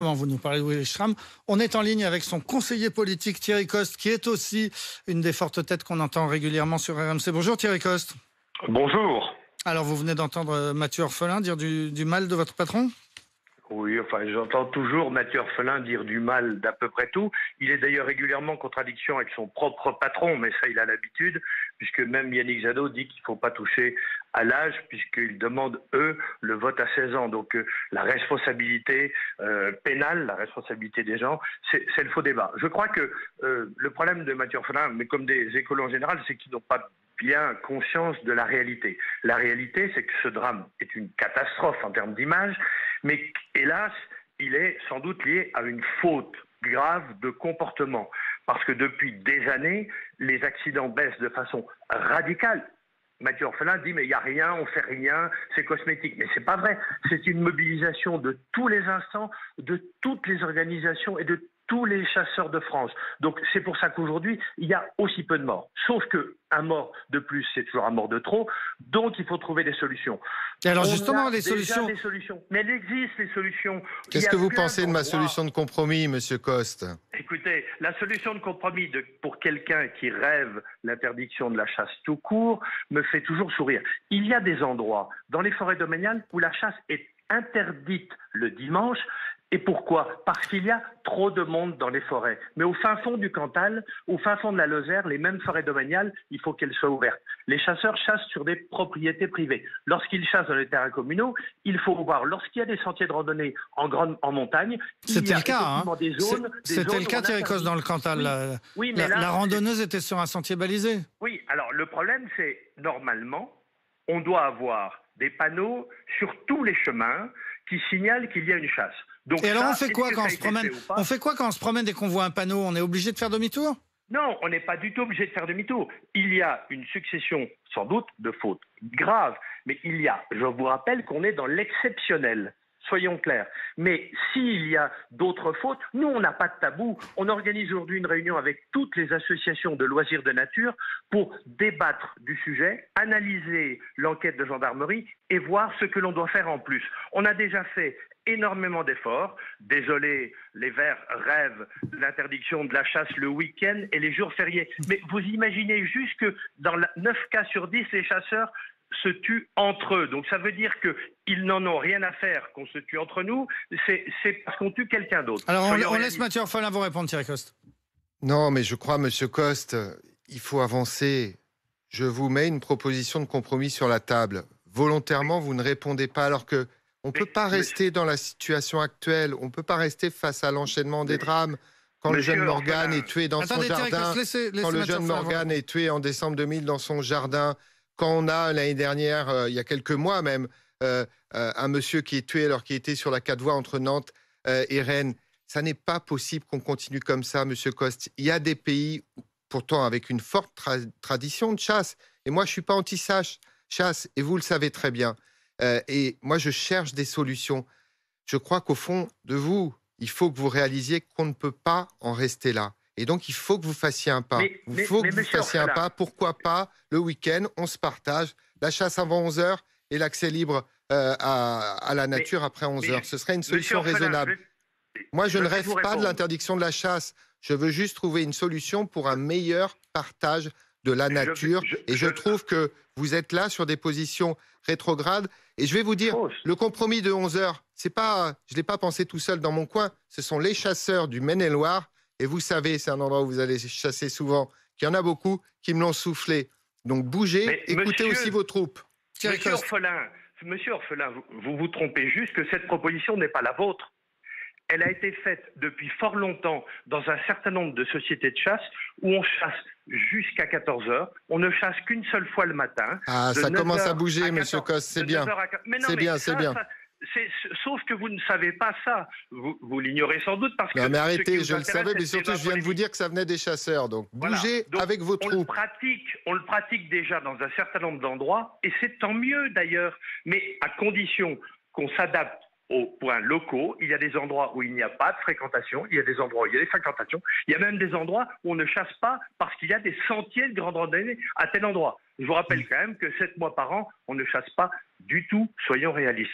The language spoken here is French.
Vous nous parlez de Willy Schramm. On est en ligne avec son conseiller politique Thierry Coste, qui est aussi une des fortes têtes qu'on entend régulièrement sur RMC. Bonjour Thierry Coste. Bonjour. Alors vous venez d'entendre Mathieu Orphelin dire du mal de votre patron ? Oui, enfin, j'entends toujours Mathieu Orphelin dire du mal d'à peu près tout. Il est d'ailleurs régulièrement en contradiction avec son propre patron, mais ça, il a l'habitude, puisque même Yannick Jadot dit qu'il ne faut pas toucher à l'âge, puisqu'ils demandent, eux, le vote à 16 ans. Donc, la responsabilité pénale, la responsabilité des gens, c'est le faux débat. Je crois que le problème de Mathieu Orphelin, mais comme des écolos en général, c'est qu'ils n'ont pas bien conscience de la réalité. La réalité, c'est que ce drame est une catastrophe en termes d'image, mais hélas, il est sans doute lié à une faute grave de comportement. Parce que depuis des années, les accidents baissent de façon radicale. Mathieu Orphelin dit mais il n'y a rien, on fait rien, c'est cosmétique. Mais c'est pas vrai. C'est une mobilisation de tous les instants, de toutes les organisations et de tous les chasseurs de France. Donc c'est pour ça qu'aujourd'hui, il y a aussi peu de morts. Sauf qu'un mort de plus, c'est toujours un mort de trop. Donc il faut trouver des solutions. Et alors justement, les solutions... Mais elles existent, les solutions. Qu'est-ce que vous pensez de ma solution de compromis, Monsieur Coste ? Écoutez, la solution de compromis pour quelqu'un qui rêve l'interdiction de la chasse tout court me fait toujours sourire. Il y a des endroits dans les forêts domaniales où la chasse est interdite le dimanche. Et pourquoi ? Parce qu'il y a trop de monde dans les forêts. Mais au fin fond du Cantal, au fin fond de la Lozère, les mêmes forêts domaniales, il faut qu'elles soient ouvertes. Les chasseurs chassent sur des propriétés privées. Lorsqu'ils chassent dans les terrains communaux, il faut voir, lorsqu'il y a des sentiers de randonnée en montagne, c'était le cas, hein. C'était le cas, Thierry Coste, dans le Cantal. Oui, mais la randonneuse était sur un sentier balisé. Oui, alors le problème, c'est normalement, on doit avoir des panneaux sur tous les chemins qui signalent qu'il y a une chasse. Donc et alors ça, on fait quoi quand on se promène ? On fait quoi quand on se promène et qu'on voit un panneau ? On est obligé de faire demi-tour ? Non, on n'est pas du tout obligé de faire demi-tour. Il y a une succession, sans doute, de fautes graves. Mais je vous rappelle qu'on est dans l'exceptionnel. Soyons clairs. Mais s'il y a d'autres fautes, nous, on n'a pas de tabou. On organise aujourd'hui une réunion avec toutes les associations de loisirs de nature pour débattre du sujet, analyser l'enquête de gendarmerie et voir ce que l'on doit faire en plus. On a déjà fait énormément d'efforts. Désolé, les Verts rêvent de l'interdiction de la chasse le week-end et les jours fériés. Mais vous imaginez juste que dans 9 cas sur 10, les chasseurs se tuent entre eux. Donc ça veut dire qu'ils n'en ont rien à faire qu'on se tue entre nous, c'est parce qu'on tue quelqu'un d'autre. Alors on laisse Mathieu Orphelin vous répondre, Thierry Coste. Non, mais je crois, Monsieur Coste, il faut avancer. Je vous mets une proposition de compromis sur la table. Volontairement, vous ne répondez pas alors que on ne peut pas rester dans la situation actuelle. On ne peut pas rester face à l'enchaînement des drames. Quand le jeune Morgan est tué dans son jardin, quand le jeune Morgan est tué en décembre 2000 dans son jardin, quand on a l'année dernière, il y a quelques mois même, un monsieur qui est tué alors qu'il était sur la 4 voies entre Nantes et Rennes. Ça n'est pas possible qu'on continue comme ça, Monsieur Coste. Il y a des pays, pourtant avec une forte tradition de chasse. Et moi, je ne suis pas anti-chasse, et vous le savez très bien. Et moi, je cherche des solutions. Je crois qu'au fond de vous, il faut que vous réalisiez qu'on ne peut pas en rester là. Et donc, il faut que vous fassiez un pas. Il faut que vous fassiez un pas. Pourquoi pas, le week-end, on se partage, la chasse avant 11h et l'accès libre à la nature après 11h. Ce serait une solution raisonnable. Moi, je ne rêve pas de l'interdiction de la chasse. Je veux juste trouver une solution pour un meilleur partage de la nature. Et je trouve que vous êtes là sur des positions rétrogrades. Et je vais vous dire, le compromis de 11h, je ne l'ai pas pensé tout seul dans mon coin. Ce sont les chasseurs du Maine-et-Loire. Et vous savez, c'est un endroit où vous allez chasser souvent, qu'il y en a beaucoup qui me l'ont soufflé. Donc bougez, écoutez aussi vos troupes. Monsieur Orphelin, vous vous trompez juste que cette proposition n'est pas la vôtre. Elle a été faite depuis fort longtemps dans un certain nombre de sociétés de chasse où on chasse jusqu'à 14h. On ne chasse qu'une seule fois le matin. Ah, ça commence à bouger, Monsieur Coste, c'est bien. C'est bien, c'est bien. Sauf que vous ne savez pas ça. Vous l'ignorez sans doute parce que... Non mais arrêtez, je le savais, mais surtout je viens de vous dire que ça venait des chasseurs. Donc bougez avec vos troupes. On le pratique déjà dans un certain nombre d'endroits, et c'est tant mieux d'ailleurs, mais à condition qu'on s'adapte aux points locaux. Il y a des endroits où il n'y a pas de fréquentation, il y a des endroits où il y a des fréquentations, il y a même des endroits où on ne chasse pas parce qu'il y a des sentiers de grande randonnée à tel endroit. Je vous rappelle quand même que 7 mois par an, on ne chasse pas du tout, soyons réalistes.